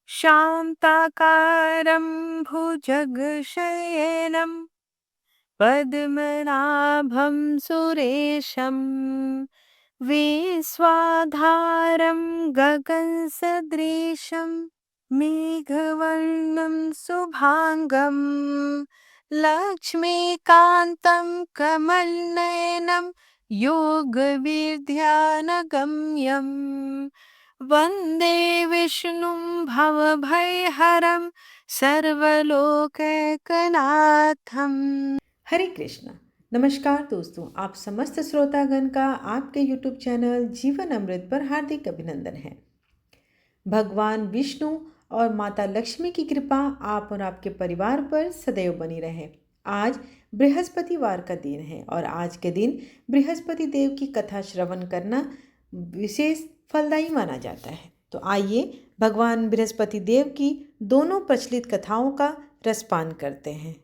शान्ताकारं भुजगशयनं पद्मनाभं सुरेशं विश्वाधारं गगनसदृशं मेघवर्णं शुभाङ्गं लक्ष्मीकान्तं कमलनयनं योगविद्यानगम्यं वन्दे विष्णुं भवभयहरं सर्वलोकैकनाथम्। हरे कृष्णा। नमस्कार दोस्तों, आप समस्त श्रोतागण का आपके YouTube चैनल जीवन अमृत पर हार्दिक अभिनंदन है। भगवान विष्णु और माता लक्ष्मी की कृपा आप और आपके परिवार पर सदैव बनी रहे। आज बृहस्पतिवार का दिन है और आज के दिन बृहस्पति देव की कथा श्रवण करना विशेष फलदायी माना जाता है। तो आइए भगवान बृहस्पति देव की दोनों प्रचलित कथाओं का रसपान करते हैं।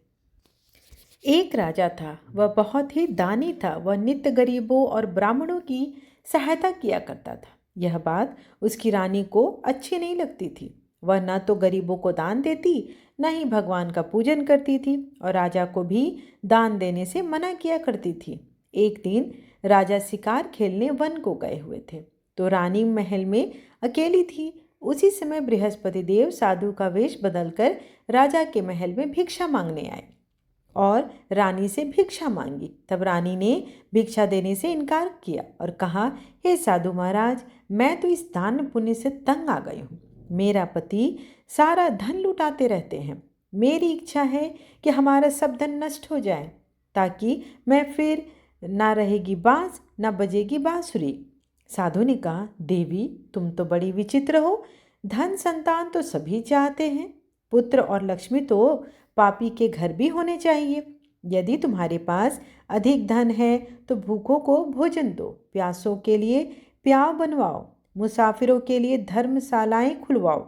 एक राजा था, वह बहुत ही दानी था। वह नित्य गरीबों और ब्राह्मणों की सहायता किया करता था। यह बात उसकी रानी को अच्छी नहीं लगती थी। वह न तो गरीबों को दान देती, न ही भगवान का पूजन करती थी और राजा को भी दान देने से मना किया करती थी। एक दिन राजा शिकार खेलने वन को गए हुए थे, तो रानी महल में अकेली थी। उसी समय बृहस्पति देव साधु का वेश बदलकर राजा के महल में भिक्षा मांगने आए और रानी से भिक्षा मांगी। तब रानी ने भिक्षा देने से इनकार किया और कहा, हे साधु महाराज, मैं तो इस दान पुण्य से तंग आ गई हूँ। मेरा पति सारा धन लुटाते रहते हैं। मेरी इच्छा है कि हमारा सब धन नष्ट हो जाए, ताकि मैं फिर ना रहेगी बांस ना बजेगी बांसुरी। साधु ने कहा, देवी तुम तो बड़ी विचित्र हो। धन संतान तो सभी चाहते हैं, पुत्र और लक्ष्मी तो पापी के घर भी होने चाहिए। यदि तुम्हारे पास अधिक धन है तो भूखों को भोजन दो, प्यासों के लिए प्याव बनवाओ, मुसाफिरों के लिए धर्मशालाएं खुलवाओ।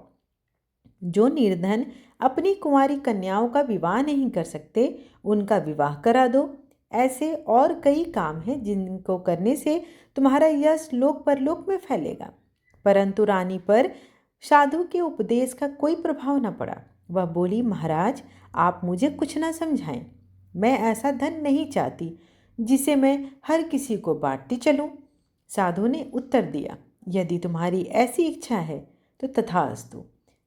जो निर्धन अपनी कुंवारी कन्याओं का विवाह नहीं कर सकते, उनका विवाह करा दो। ऐसे और कई काम हैं जिनको करने से तुम्हारा यश लोक परलोक में फैलेगा। परंतु रानी पर साधु के उपदेश का कोई प्रभाव न पड़ा। वह बोली, महाराज आप मुझे कुछ ना समझाएं। मैं ऐसा धन नहीं चाहती जिसे मैं हर किसी को बांटती चलूं। साधु ने उत्तर दिया, यदि तुम्हारी ऐसी इच्छा है तो तथास्तु।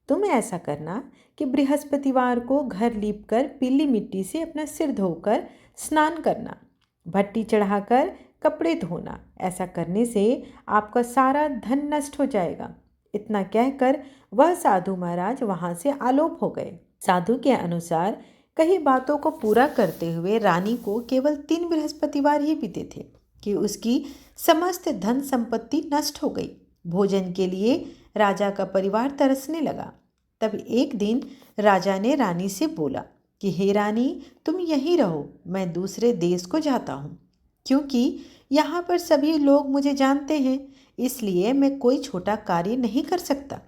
तुम ऐसा करना कि बृहस्पतिवार को घर लीपकर पीली मिट्टी से अपना सिर धोकर स्नान करना, भट्टी चढ़ाकर कपड़े धोना। ऐसा करने से आपका सारा धन नष्ट हो जाएगा। इतना कहकर वह साधु महाराज वहां से आलोप हो गए। साधु के अनुसार कई बातों को पूरा करते हुए रानी को केवल 3 बृहस्पतिवार ही बीते थे कि उसकी समस्त धन संपत्ति नष्ट हो गई। भोजन के लिए राजा का परिवार तरसने लगा। तब एक दिन राजा ने रानी से बोला कि हे रानी, तुम यहीं रहो, मैं दूसरे देश को जाता हूँ, क्योंकि यहाँ पर सभी लोग मुझे जानते हैं, इसलिए मैं कोई छोटा कार्य नहीं कर सकता।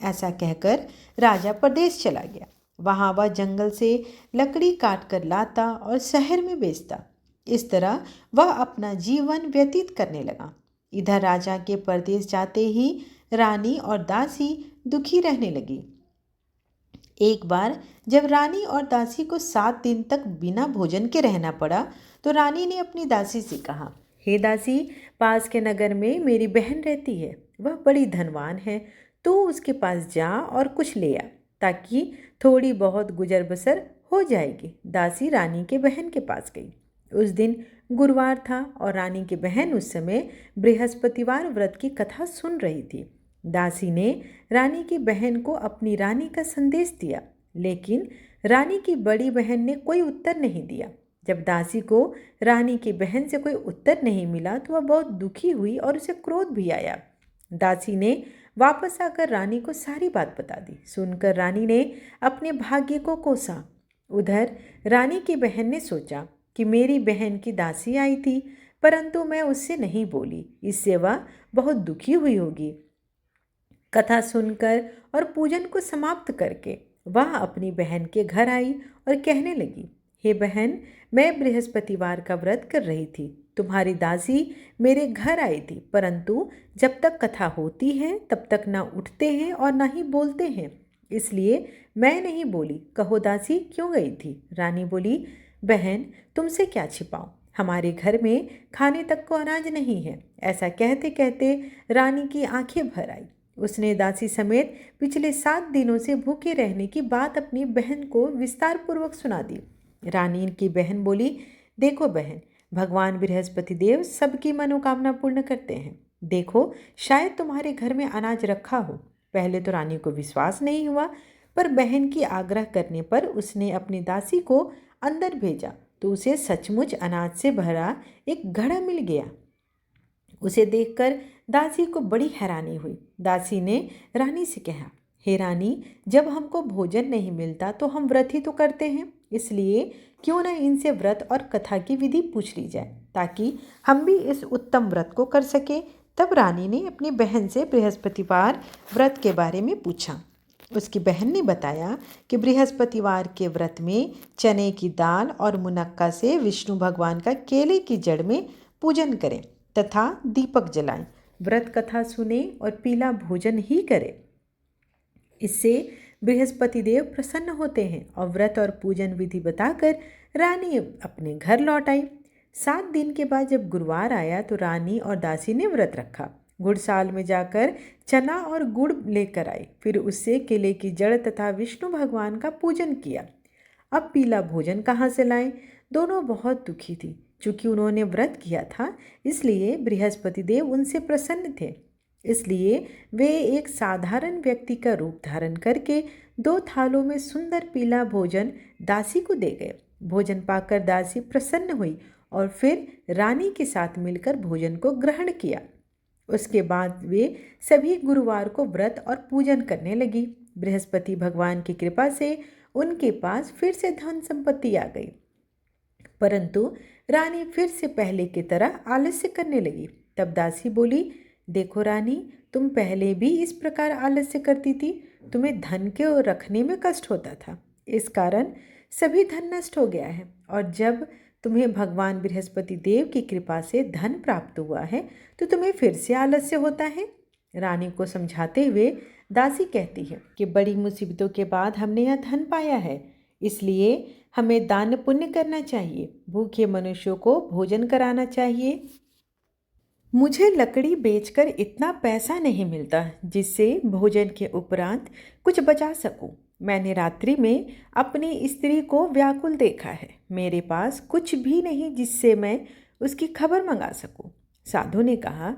ऐसा कहकर राजा परदेश चला गया। वहाँ वह जंगल से लकड़ी काट कर लाता और शहर में बेचता। इस तरह वह अपना जीवन व्यतीत करने लगा। इधर राजा के परदेश जाते ही रानी और दासी दुखी रहने लगी। एक बार जब रानी और दासी को 7 दिन तक बिना भोजन के रहना पड़ा, तो रानी ने अपनी दासी से कहा, हे दासी, पास के नगर में मेरी बहन रहती है, वह बड़ी धनवान है। तू उसके पास जा और कुछ ले आ, ताकि थोड़ी बहुत गुजर बसर हो जाएगी। दासी रानी के बहन के पास गई। उस दिन गुरुवार था और रानी की बहन उस समय बृहस्पतिवार व्रत की कथा सुन रही थी। दासी ने रानी की बहन को अपनी रानी का संदेश दिया, लेकिन रानी की बड़ी बहन ने कोई उत्तर नहीं दिया। जब दासी को रानी की बहन से कोई उत्तर नहीं मिला तो वह बहुत दुखी हुई और उसे क्रोध भी आया। दासी ने वापस आकर रानी को सारी बात बता दी। सुनकर रानी ने अपने भाग्य को कोसा। उधर रानी की बहन ने सोचा कि मेरी बहन की दासी आई थी, परंतु मैं उससे नहीं बोली, इससे वह बहुत दुखी हुई होगी। कथा सुनकर और पूजन को समाप्त करके वह अपनी बहन के घर आई और कहने लगी, हे बहन, मैं बृहस्पतिवार का व्रत कर रही थी। तुम्हारी दासी मेरे घर आई थी, परंतु जब तक कथा होती है तब तक ना उठते हैं और ना ही बोलते हैं। इसलिए मैं नहीं बोली। कहो दासी क्यों गई थी? रानी बोली, बहन तुमसे क्या छिपाऊं, हमारे घर में खाने तक को अनाज नहीं है। ऐसा कहते कहते रानी की आंखें भर आई। उसने दासी समेत पिछले 7 दिनों से भूखे रहने की बात अपनी बहन को विस्तार पूर्वक सुना दी। रानी की बहन बोली, देखो बहन, भगवान बृहस्पति देव सबकी मनोकामना पूर्ण करते हैं। देखो शायद तुम्हारे घर में अनाज रखा हो। पहले तो रानी को विश्वास नहीं हुआ, पर बहन की आग्रह करने पर उसने अपनी दासी को अंदर भेजा तो उसे सचमुच अनाज से भरा एक घड़ा मिल गया। उसे देखकर दासी को बड़ी हैरानी हुई। दासी ने रानी से कहा, हे रानी, जब हमको भोजन नहीं मिलता तो हम व्रत ही तो करते हैं, इसलिए क्यों न इनसे व्रत और कथा की विधि पूछ ली जाए ताकि हम भी इस उत्तम व्रत को कर सके। तब रानी ने अपनी बहन से बृहस्पतिवार व्रत के बारे में पूछा। उसकी बहन ने बताया कि बृहस्पतिवार के व्रत में चने की दाल और मुनक्का से विष्णु भगवान का केले की जड़ में पूजन करें तथा दीपक जलाएं, व्रत कथा सुने और पीला भोजन ही करें। इससे बृहस्पति देव प्रसन्न होते हैं। और व्रत और पूजन विधि बताकर रानी अपने घर लौट आई। 7 दिन के बाद जब गुरुवार आया तो रानी और दासी ने व्रत रखा। गुड़साल में जाकर चना और गुड़ लेकर आई, फिर उससे केले की जड़ तथा विष्णु भगवान का पूजन किया। अब पीला भोजन कहाँ से लाएं? दोनों बहुत दुखी थी। चूंकि उन्होंने व्रत किया था इसलिए बृहस्पति देव उनसे प्रसन्न थे। इसलिए वे एक साधारण व्यक्ति का रूप धारण करके 2 थालों में सुंदर पीला भोजन दासी को दे गए। भोजन पाकर दासी प्रसन्न हुई और फिर रानी के साथ मिलकर भोजन को ग्रहण किया। उसके बाद वे सभी गुरुवार को व्रत और पूजन करने लगी। बृहस्पति भगवान की कृपा से उनके पास फिर से धन संपत्ति आ गई, परंतु रानी फिर से पहले की तरह आलस्य करने लगी। तब दासी बोली, देखो रानी, तुम पहले भी इस प्रकार आलस्य करती थी। तुम्हें धन के रखने में कष्ट होता था, इस कारण सभी धन नष्ट हो गया है। और जब तुम्हें भगवान बृहस्पति देव की कृपा से धन प्राप्त हुआ है तो तुम्हें फिर से आलस्य होता है। रानी को समझाते हुए दासी कहती है कि बड़ी मुसीबतों के बाद हमने यह धन पाया है, इसलिए हमें दान पुण्य करना चाहिए, भूखे मनुष्यों को भोजन कराना चाहिए। मुझे लकड़ी बेचकर इतना पैसा नहीं मिलता जिससे भोजन के उपरांत कुछ बचा सकूं। मैंने रात्रि में अपनी स्त्री को व्याकुल देखा है। मेरे पास कुछ भी नहीं जिससे मैं उसकी खबर मंगा सकूं। साधु ने कहा,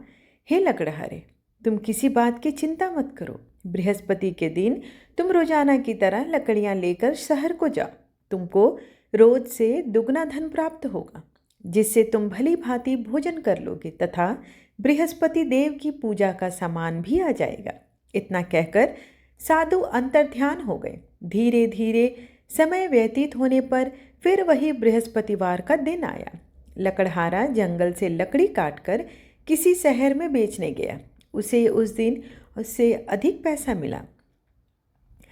हे लकड़हारे, तुम किसी बात की चिंता मत करो। बृहस्पति के दिन तुम रोजाना की तरह लकड़ियां लेकर शहर को जाओ। तुमको रोज से दुगना धन प्राप्त होगा, जिससे तुम भली भांति भोजन कर लोगे तथा बृहस्पति देव की पूजा का सामान भी आ जाएगा। इतना कहकर साधु अंतर्ध्यान हो गए। धीरे धीरे समय व्यतीत होने पर फिर वही बृहस्पतिवार का दिन आया। लकड़हारा जंगल से लकड़ी काटकर किसी शहर में बेचने गया। उसे उस दिन उससे अधिक पैसा मिला।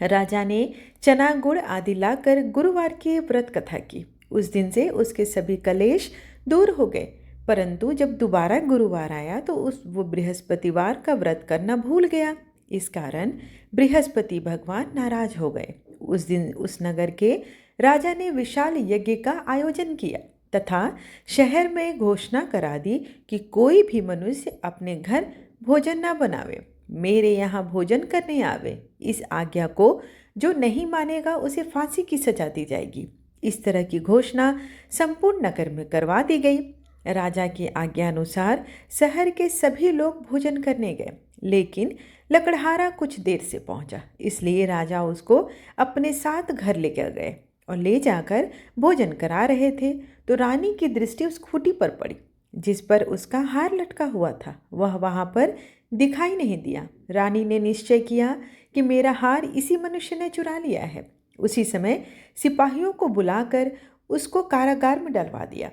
राजा ने चना गुड़ आदि लाकर गुरुवार की व्रत कथा की। उस दिन से उसके सभी कलेश दूर हो गए। परंतु जब दोबारा गुरुवार आया तो वो बृहस्पतिवार का व्रत करना भूल गया। इस कारण बृहस्पति भगवान नाराज हो गए। उस दिन उस नगर के राजा ने विशाल यज्ञ का आयोजन किया तथा शहर में घोषणा करा दी कि कोई भी मनुष्य अपने घर भोजन न बनावे, मेरे यहाँ भोजन करने आवे। इस आज्ञा को जो नहीं मानेगा उसे फांसी की सजा दी जाएगी। इस तरह की घोषणा संपूर्ण नगर में करवा दी गई। राजा की आज्ञा अनुसार शहर के सभी लोग भोजन करने गए, लेकिन लकड़हारा कुछ देर से पहुंचा, इसलिए राजा उसको अपने साथ घर लेकर गए और ले जाकर भोजन करा रहे थे तो रानी की दृष्टि उस खूंटी पर पड़ी जिस पर उसका हार लटका हुआ था। वह वहां पर दिखाई नहीं दिया। रानी ने निश्चय किया कि मेरा हार इसी मनुष्य ने चुरा लिया है। उसी समय सिपाहियों को बुलाकर उसको कारागार में डलवा दिया।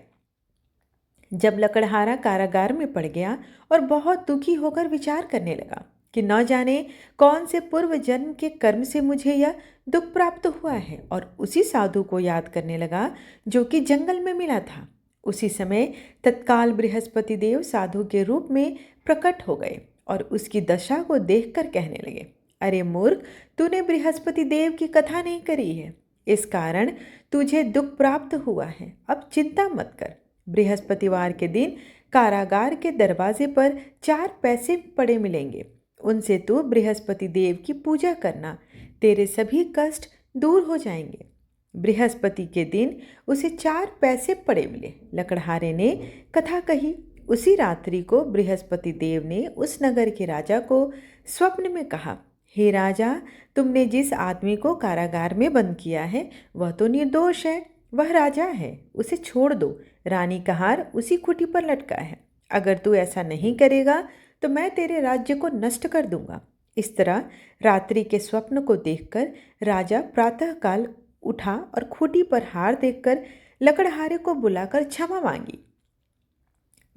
जब लकड़हारा कारागार में पड़ गया और बहुत दुखी होकर विचार करने लगा कि न जाने कौन से पूर्व जन्म के कर्म से मुझे यह दुख प्राप्त हुआ है, और उसी साधु को याद करने लगा जो कि जंगल में मिला था। उसी समय तत्काल बृहस्पति देव साधु के रूप में प्रकट हो गए और उसकी दशा को देखकर कहने लगे, अरे मूर्ख, तूने बृहस्पति देव की कथा नहीं करी है, इस कारण तुझे दुख प्राप्त हुआ है। अब चिंता मत कर। बृहस्पतिवार के दिन कारागार के दरवाजे पर 4 पैसे पड़े मिलेंगे। उनसे तू बृहस्पति देव की पूजा करना, तेरे सभी कष्ट दूर हो जाएंगे। बृहस्पति के दिन उसे 4 पैसे पड़े मिले। लकड़हारे ने कथा कही। उसी रात्रि को बृहस्पति देव ने उस नगर के राजा को स्वप्न में कहा, हे राजा, तुमने जिस आदमी को कारागार में बंद किया है वह तो निर्दोष है, वह राजा है, उसे छोड़ दो। रानी का हार उसी खूंटी पर लटका है। अगर तू ऐसा नहीं करेगा तो मैं तेरे राज्य को नष्ट कर दूंगा। इस तरह रात्रि के स्वप्न को देखकर राजा प्रातःकाल उठा और खूंटी पर हार देखकर लकड़हारे को बुलाकर क्षमा मांगी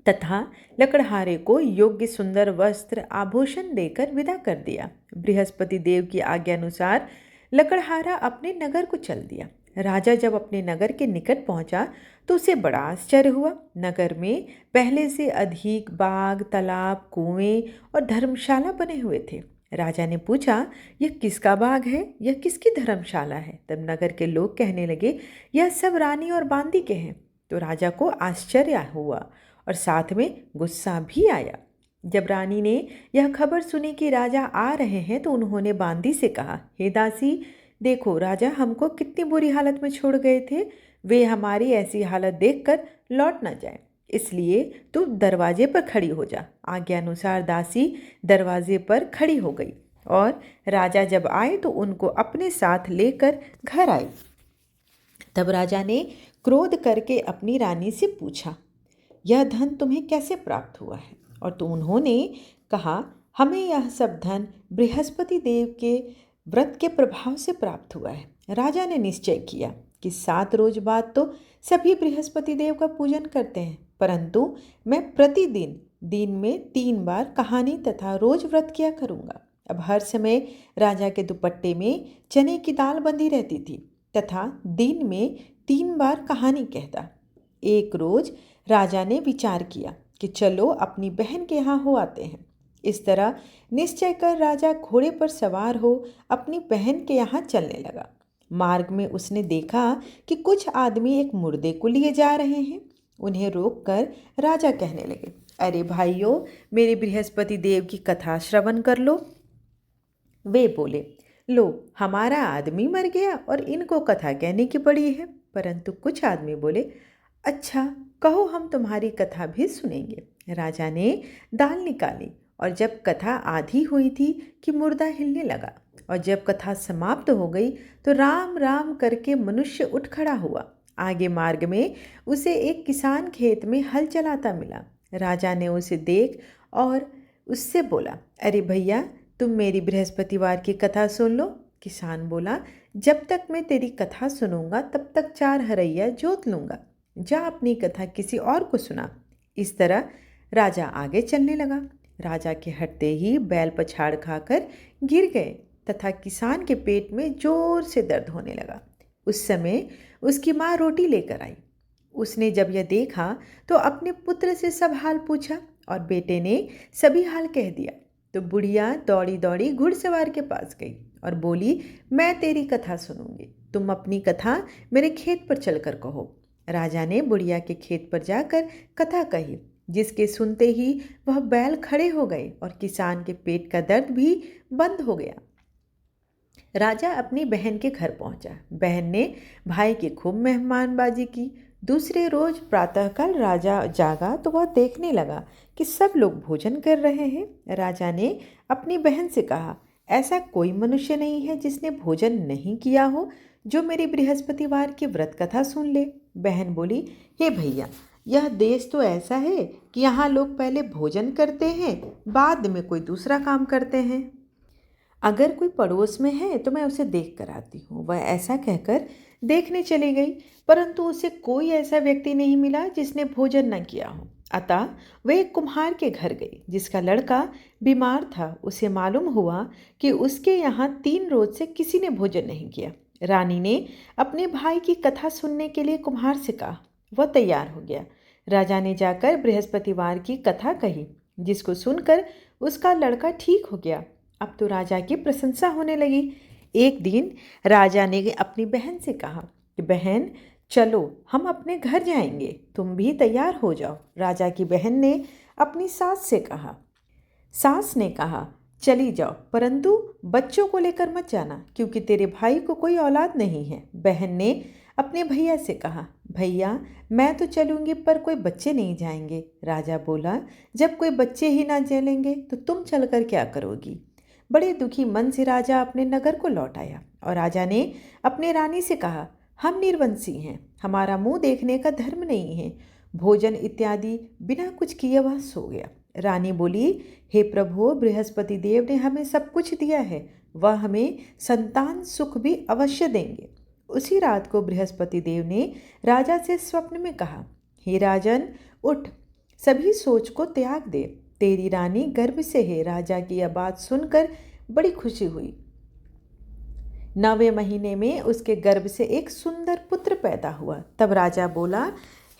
तथा लकड़हारे को योग्य सुंदर वस्त्र आभूषण देकर विदा कर दिया। बृहस्पति देव की आज्ञा अनुसार लकड़हारा अपने नगर को चल दिया। राजा जब अपने नगर के निकट पहुंचा तो उसे बड़ा आश्चर्य हुआ। नगर में पहले से अधिक बाग, तालाब, कुएं और धर्मशाला बने हुए थे। राजा ने पूछा, यह किसका बाग है, यह किसकी धर्मशाला है? तब नगर के लोग कहने लगे, यह सब रानी और बांदी के हैं। तो राजा को आश्चर्य हुआ और साथ में गुस्सा भी आया। जब रानी ने यह खबर सुनी कि राजा आ रहे हैं तो उन्होंने बांदी से कहा, हे दासी, देखो राजा हमको कितनी बुरी हालत में छोड़ गए थे। वे हमारी ऐसी हालत देखकर लौट न जाए, इसलिए तू दरवाजे पर खड़ी हो जा। आज्ञा अनुसार दासी दरवाजे पर खड़ी हो गई और राजा जब आए तो उनको अपने साथ लेकर घर आई। तब राजा ने क्रोध करके अपनी रानी से पूछा, यह धन तुम्हें कैसे प्राप्त हुआ है? और तो उन्होंने कहा, हमें यह सब धन बृहस्पति देव के व्रत के प्रभाव से प्राप्त हुआ है। राजा ने निश्चय किया कि 7 रोज बाद तो सभी बृहस्पति देव का पूजन करते हैं, परंतु मैं प्रतिदिन दिन में 3 बार कहानी तथा रोज व्रत किया करूँगा। अब हर समय राजा के दुपट्टे में चने की दाल बंधी रहती थी तथा दिन में 3 बार कहानी कहता। एक रोज राजा ने विचार किया कि चलो अपनी बहन के यहाँ हो आते हैं। इस तरह निश्चय कर राजा घोड़े पर सवार हो अपनी बहन के यहाँ चलने लगा। मार्ग में उसने देखा कि कुछ आदमी एक मुर्दे को लिए जा रहे हैं। उन्हें रोककर राजा कहने लगे, अरे भाइयों, मेरे बृहस्पति देव की कथा श्रवण कर लो। वे बोले, लो, हमारा आदमी मर गया और इनको कथा कहने की पड़ी है। परंतु कुछ आदमी बोले, अच्छा, कहो, हम तुम्हारी कथा भी सुनेंगे। राजा ने दाल निकाली और जब कथा आधी हुई थी कि मुर्दा हिलने लगा और जब कथा समाप्त हो गई तो राम राम करके मनुष्य उठ खड़ा हुआ। आगे मार्ग में उसे एक किसान खेत में हल चलाता मिला। राजा ने उसे देख और उससे बोला, अरे भैया, तुम मेरी बृहस्पतिवार की कथा सुन लो। किसान बोला, जब तक मैं तेरी कथा सुनूंगा तब तक 4 हरैया जोत लूँगा। जा अपनी कथा किसी और को सुना। इस तरह राजा आगे चलने लगा। राजा के हटते ही बैल पछाड़ खाकर गिर गए तथा किसान के पेट में जोर से दर्द होने लगा। उस समय उसकी माँ रोटी लेकर आई। उसने जब यह देखा तो अपने पुत्र से सब हाल पूछा और बेटे ने सभी हाल कह दिया। तो बुढ़िया दौड़ी दौड़ी घुड़सवार के पास गई और बोली, मैं तेरी कथा सुनूंगी, तुम अपनी कथा मेरे खेत पर चलकर कहो। राजा ने बुढ़िया के खेत पर जाकर कथा कही, जिसके सुनते ही वह बैल खड़े हो गए और किसान के पेट का दर्द भी बंद हो गया। राजा अपनी बहन के घर पहुंचा। बहन ने भाई की खूब मेहमानबाजी की। दूसरे रोज प्रातःकाल राजा जागा तो वह देखने लगा कि सब लोग भोजन कर रहे हैं। राजा ने अपनी बहन से कहा, ऐसा कोई मनुष्य नहीं है जिसने भोजन नहीं किया हो जो मेरी बृहस्पतिवार की व्रत कथा सुन ले। बहन बोली, हे भैया, यह देश तो ऐसा है कि यहाँ लोग पहले भोजन करते हैं, बाद में कोई दूसरा काम करते हैं। अगर कोई पड़ोस में है तो मैं उसे देख कर आती हूँ। वह ऐसा कहकर देखने चली गई, परंतु उसे कोई ऐसा व्यक्ति नहीं मिला जिसने भोजन न किया हो। अतः वह एक कुम्हार के घर गई जिसका लड़का बीमार था। उसे मालूम हुआ कि उसके यहाँ 3 रोज से किसी ने भोजन नहीं किया। रानी ने अपने भाई की कथा सुनने के लिए कुम्हार से कहा। वह तैयार हो गया। राजा ने जाकर बृहस्पतिवार की कथा कही, जिसको सुनकर उसका लड़का ठीक हो गया अब तो राजा की प्रशंसा होने लगी। एक दिन राजा ने अपनी बहन से कहा कि बहन चलो हम अपने घर जाएंगे, तुम भी तैयार हो जाओ। राजा की बहन ने अपनी सास से कहा। सास ने कहा चली जाओ, परंतु बच्चों को लेकर मत जाना क्योंकि तेरे भाई को कोई औलाद नहीं है। बहन ने अपने भैया से कहा भैया मैं तो चलूंगी पर कोई बच्चे नहीं जाएंगे। राजा बोला जब कोई बच्चे ही ना चलेंगे तो तुम चलकर क्या करोगी। बड़े दुखी मन से राजा अपने नगर को लौट आया और राजा ने अपने रानी से कहा हम निर्वंशी हैं, हमारा मुंह देखने का धर्म नहीं है। भोजन इत्यादि बिना कुछ किए वह सो गया। रानी बोली हे प्रभु, बृहस्पति देव ने हमें सब कुछ दिया है, वह हमें संतान सुख भी अवश्य देंगे। उसी रात को बृहस्पति देव ने राजा से स्वप्न में कहा हे राजन उठ, सभी सोच को त्याग दे, तेरी रानी गर्भ से है। राजा की यह बात सुनकर बड़ी खुशी हुई। 9वें महीने में उसके गर्भ से एक सुंदर पुत्र पैदा हुआ। तब राजा बोला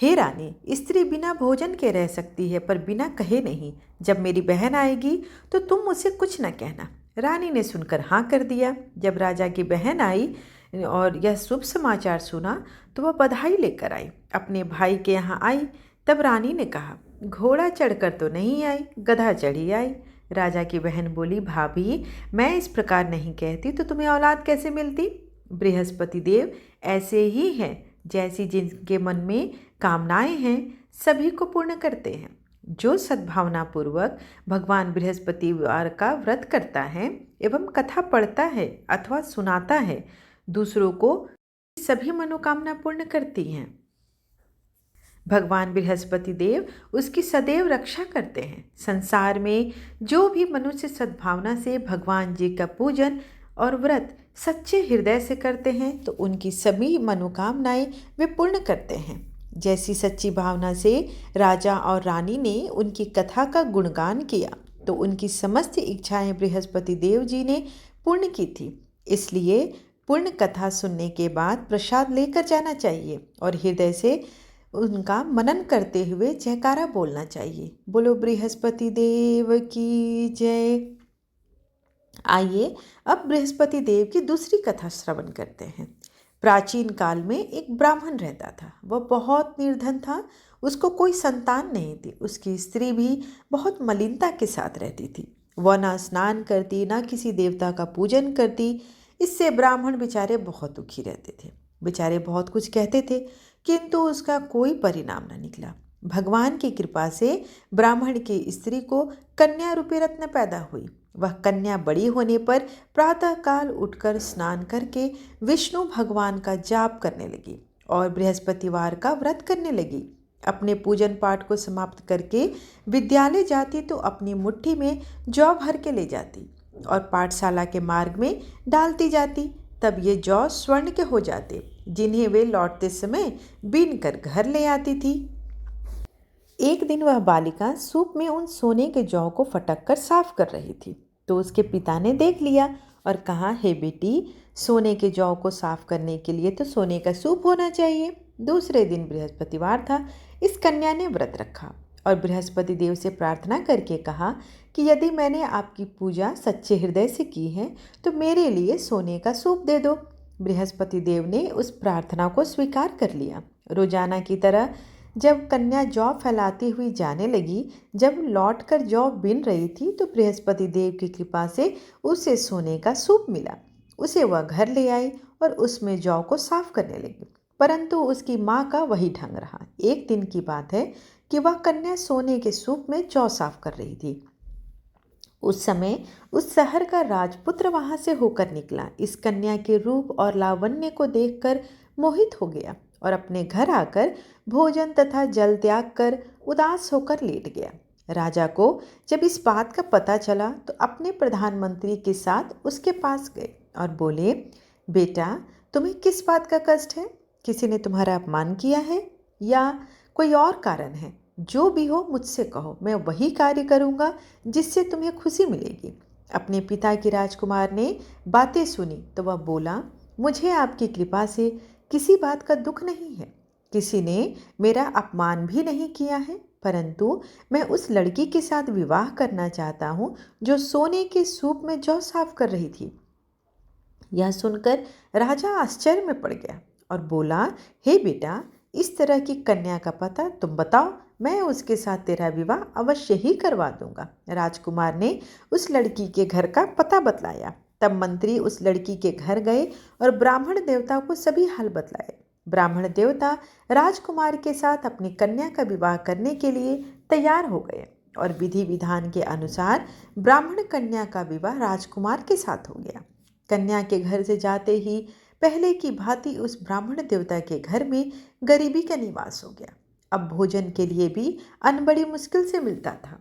हे रानी, स्त्री बिना भोजन के रह सकती है पर बिना कहे नहीं। जब मेरी बहन आएगी तो तुम उसे कुछ न कहना। रानी ने सुनकर हाँ कर दिया। जब राजा की बहन आई और यह शुभ समाचार सुना तो वह बधाई लेकर आई, अपने भाई के यहाँ आई। तब रानी ने कहा घोड़ा चढ़कर तो नहीं आई, गधा चढ़ी आई। राजा की बहन बोली भाभी, मैं इस प्रकार नहीं कहती तो तुम्हें औलाद कैसे मिलती। बृहस्पति देव ऐसे ही हैं, जैसी जिनके मन में कामनाएं हैं सभी को पूर्ण करते हैं। जो सद्भावना पूर्वक भगवान बृहस्पतिवार का व्रत करता है एवं कथा पढ़ता है अथवा सुनाता है, दूसरों को सभी मनोकामना पूर्ण करती हैं। भगवान बृहस्पति देव उसकी सदैव रक्षा करते हैं। संसार में जो भी मनुष्य सद्भावना से भगवान जी का पूजन और व्रत सच्चे हृदय से करते हैं तो उनकी सभी मनोकामनाएं वे पूर्ण करते हैं। जैसी सच्ची भावना से राजा और रानी ने उनकी कथा का गुणगान किया तो उनकी समस्त इच्छाएं बृहस्पति देव जी ने पूर्ण की थी। इसलिए पूर्ण कथा सुनने के बाद प्रसाद लेकर जाना चाहिए और हृदय से उनका मनन करते हुए जयकारा बोलना चाहिए। बोलो बृहस्पति देव की जय। आइए अब बृहस्पति देव की दूसरी कथा श्रवण करते हैं। प्राचीन काल में एक ब्राह्मण रहता था। वह बहुत निर्धन था, उसको कोई संतान नहीं थी। उसकी स्त्री भी बहुत मलिनता के साथ रहती थी। वह ना स्नान करती ना किसी देवता का पूजन करती। इससे ब्राह्मण बेचारे बहुत दुखी रहते थे। बेचारे बहुत कुछ कहते थे किंतु उसका कोई परिणाम न निकला। भगवान की कृपा से ब्राह्मण की स्त्री को कन्या रूपी रत्न पैदा हुई। वह कन्या बड़ी होने पर प्रातःकाल उठकर स्नान करके विष्णु भगवान का जाप करने लगी और बृहस्पतिवार का व्रत करने लगी। अपने पूजन पाठ को समाप्त करके विद्यालय जाती तो अपनी मुट्ठी में जौ भर के ले जाती और पाठशाला के मार्ग में डालती जाती। तब ये जौ स्वर्ण के हो जाते, जिन्हें वे लौटते समय बीन कर घर ले आती थी। एक दिन वह बालिका सूप में उन सोने के जौ को फटक कर साफ कर रही थी तो उसके पिता ने देख लिया और कहा हे बेटी, सोने के जौ को साफ करने के लिए तो सोने का सूप होना चाहिए। दूसरे दिन बृहस्पतिवार था। इस कन्या ने व्रत रखा और बृहस्पति देव से प्रार्थना करके कहा कि यदि मैंने आपकी पूजा सच्चे हृदय से की है तो मेरे लिए सोने का सूप दे दो। बृहस्पति देव ने उस प्रार्थना को स्वीकार कर लिया। रोजाना की तरह जब कन्या जौ फैलाती हुई जाने लगी, जब लौटकर जौ बिन रही थी तो बृहस्पति देव की कृपा से उसे सोने का सूप मिला। उसे वह घर ले आई और उसमें जौ को साफ करने लगी, परंतु उसकी माँ का वही ढंग रहा। एक दिन की बात है कि वह कन्या सोने के सूप में जौ साफ कर रही थी। उस समय उस शहर का राजपुत्र वहां से होकर निकला। इस कन्या के रूप और लावण्य को देखकर मोहित हो गया और अपने घर आकर भोजन तथा जल त्याग कर उदास होकर लेट गया। राजा को जब इस बात का पता चला तो अपने प्रधानमंत्री के साथ उसके पास गए और बोले बेटा, तुम्हें किस बात का कष्ट है? किसी ने तुम्हारा अपमान किया है या कोई और कारण है? जो भी हो मुझसे कहो, मैं वही कार्य करूँगा जिससे तुम्हें खुशी मिलेगी। अपने पिता की राजकुमार ने बातें सुनी तो वह बोला मुझे आपकी कृपा से किसी बात का दुख नहीं है। किसी ने मेरा अपमान भी नहीं किया है। परंतु मैं उस लड़की के साथ विवाह करना चाहता हूँ जो सोने के सूप में जौ साफ कर रही थी। यह सुनकर राजा आश्चर्य में पड़ गया और बोला, हे बेटा, इस तरह की कन्या का पता तुम बताओ, मैं उसके साथ तेरा विवाह अवश्य ही करवा दूंगा। राजकुमार ने उस लड़की के घर का पता बतलाया। तब मंत्री उस लड़की के घर गए और ब्राह्मण देवता को सभी हाल बतलाए। ब्राह्मण देवता राजकुमार के साथ अपनी कन्या का विवाह करने के लिए तैयार हो गए और विधि विधान के अनुसार ब्राह्मण कन्या का विवाह राजकुमार के साथ हो गया। कन्या के घर से जाते ही पहले की भांति उस ब्राह्मण देवता के घर में गरीबी का निवास हो गया। अब भोजन के लिए भी अन्न बड़ी मुश्किल से मिलता था।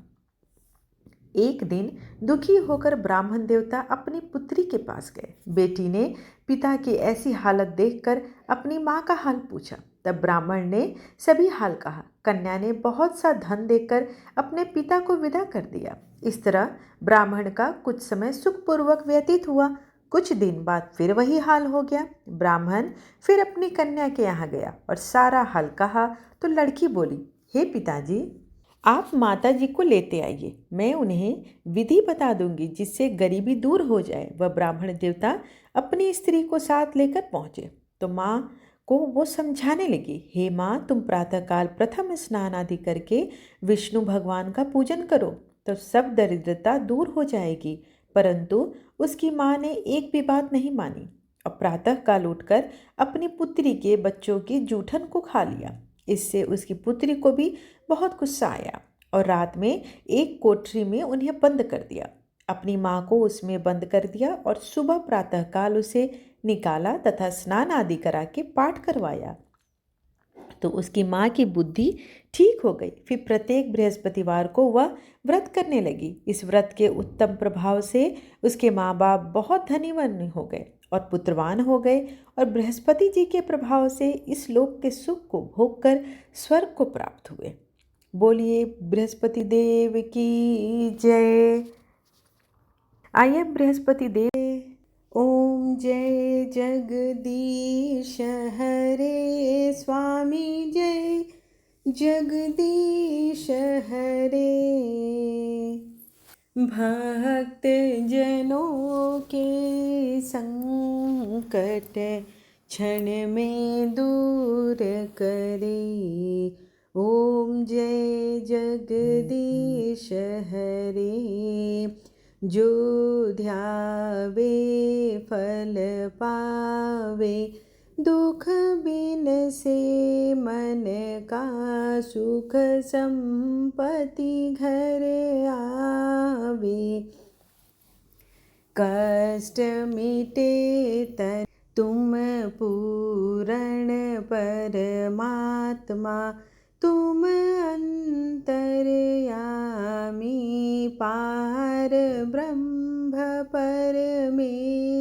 एक दिन दुखी होकर ब्राह्मण देवता अपनी पुत्री के पास गए। बेटी ने पिता की ऐसी हालत देखकर अपनी माँ का हाल पूछा। तब ब्राह्मण ने सभी हाल कहा। कन्या ने बहुत सा धन देकर अपने पिता को विदा कर दिया। इस तरह ब्राह्मण का कुछ समय सुखपूर्वक व्यतीत हुआ। कुछ दिन बाद फिर वही हाल हो गया। ब्राह्मण फिर अपनी कन्या के यहाँ गया और सारा हाल कहा तो लड़की बोली, हे पिताजी, आप माता जी को लेते आइए, मैं उन्हें विधि बता दूंगी जिससे गरीबी दूर हो जाए। वह ब्राह्मण देवता अपनी स्त्री को साथ लेकर पहुंचे तो माँ को वो समझाने लगी, हे माँ, तुम प्रातःकाल प्रथम स्नान आदि करके विष्णु भगवान का पूजन करो तो सब दरिद्रता दूर हो जाएगी। परंतु उसकी माँ ने एक भी बात नहीं मानी और प्रातःकाल उठकर अपनी पुत्री के बच्चों की जूठन को खा लिया। इससे उसकी पुत्री को भी बहुत गुस्सा आया और रात में एक कोठरी में उन्हें बंद कर दिया। अपनी माँ को उसमें बंद कर दिया और सुबह प्रातःकाल उसे निकाला तथा स्नान आदि करा के पाठ करवाया तो उसकी माँ की बुद्धि ठीक हो गई। फिर प्रत्येक बृहस्पतिवार को वह व्रत करने लगी। इस व्रत के उत्तम प्रभाव से उसके माँ बाप बहुत धनीवान हो गए और पुत्रवान हो गए और बृहस्पति जी के प्रभाव से इस लोक के सुख को भोग कर स्वर्ग को प्राप्त हुए। बोलिए बृहस्पति देव की जय। आइए बृहस्पति देव। ओम जय जगदीश हरे स्वामी, जय जगदीश हरे। भक्त जनों के संकट क्षण में दूर करे। ओम जय जगदीश हरे। जो ध्यावे फल पावे, दुख बिन से मन का सुख संपत्ति घर आवे। कष्ट मिटे तन तुम पूर्ण परमात्मा, तुम अंतर्यामी पार ब्रह्म परमेश्वर,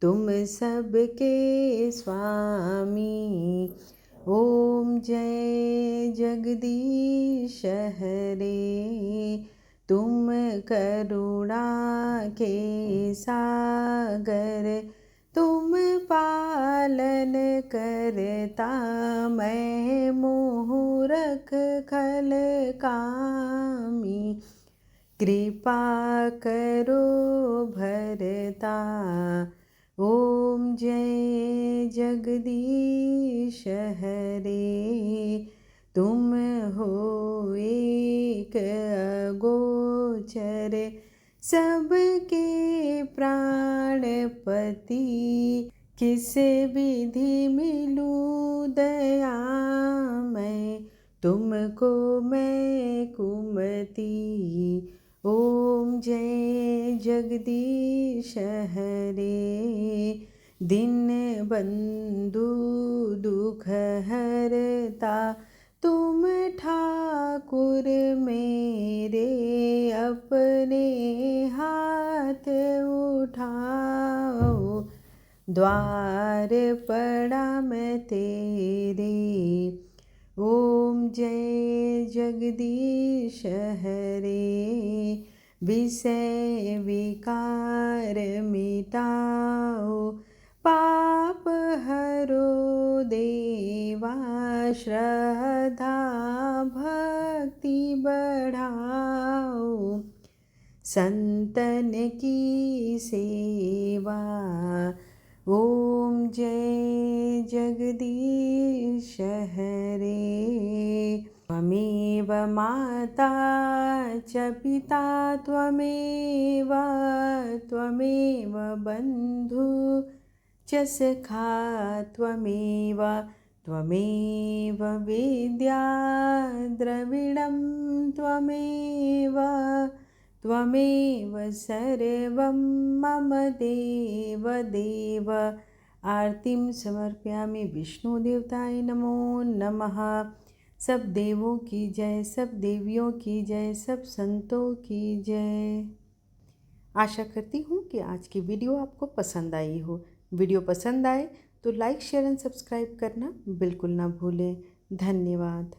तुम सबके स्वामी। ओम जय जगदीश हरे। तुम करुणा के सागर, तुम पालन करता, मैं मूरख खल कामी। कृपा करो भरता। ओम जय जगदीश हरे। तुम हो एक अगोचर, सबके प्राणपति। किस विधि मिलूं दया मैं, तुमको मैं कुमति। ओम जय जगदीश हरे। दीन बंधु दुख हरता, तुम ठाकुर मेरे, अपने हाथ उठाओ, द्वार पड़ा मैं तेरे। ओम जय जगदीश हरे। विषय विकार मिटाओ, पाप हरो देवा, श्रद्धा संतन की सेवा। ओम जय जगदीश हरे। त्वमेव माता च पिता त्वमेव बन्धु च सखा त्वमेव विद्या द्रविणं त्वमेव सर्वं मम देव देव। आरतीं समर्पयामि विष्णुदेवताय नमो नमः। सब देवों की जय, सब देवियों की जय, सब संतों की जय। आशा करती हूँ कि आज की वीडियो आपको पसंद आई हो। वीडियो पसंद आए तो लाइक शेयर एंड सब्सक्राइब करना बिल्कुल ना भूलें। धन्यवाद।